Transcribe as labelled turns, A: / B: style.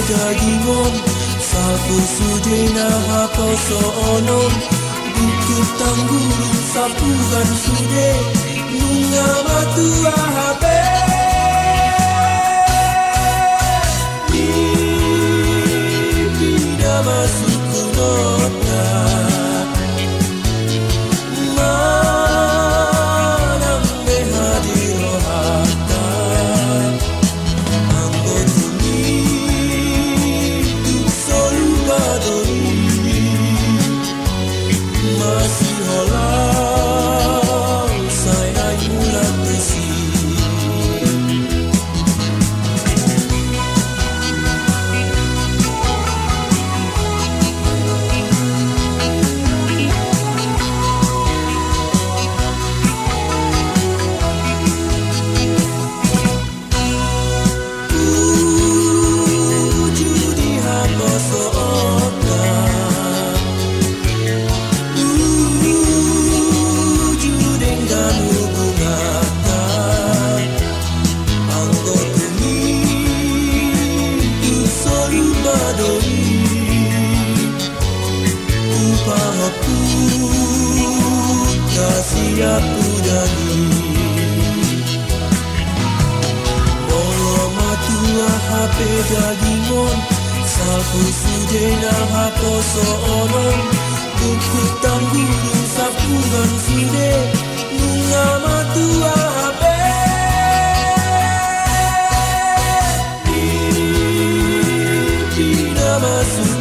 A: Dagingon sapu sudena hapo soonon buku tangguru sapu gan sude nunga matua hape tidak masuk nota manang behadir hata masih holang saya mulat besi. Judi hamba siap udani Bolo matua HP dagingon sapu sudena hapo soonon buku tangguru sapu gan sude nunga matua HP tidak masuk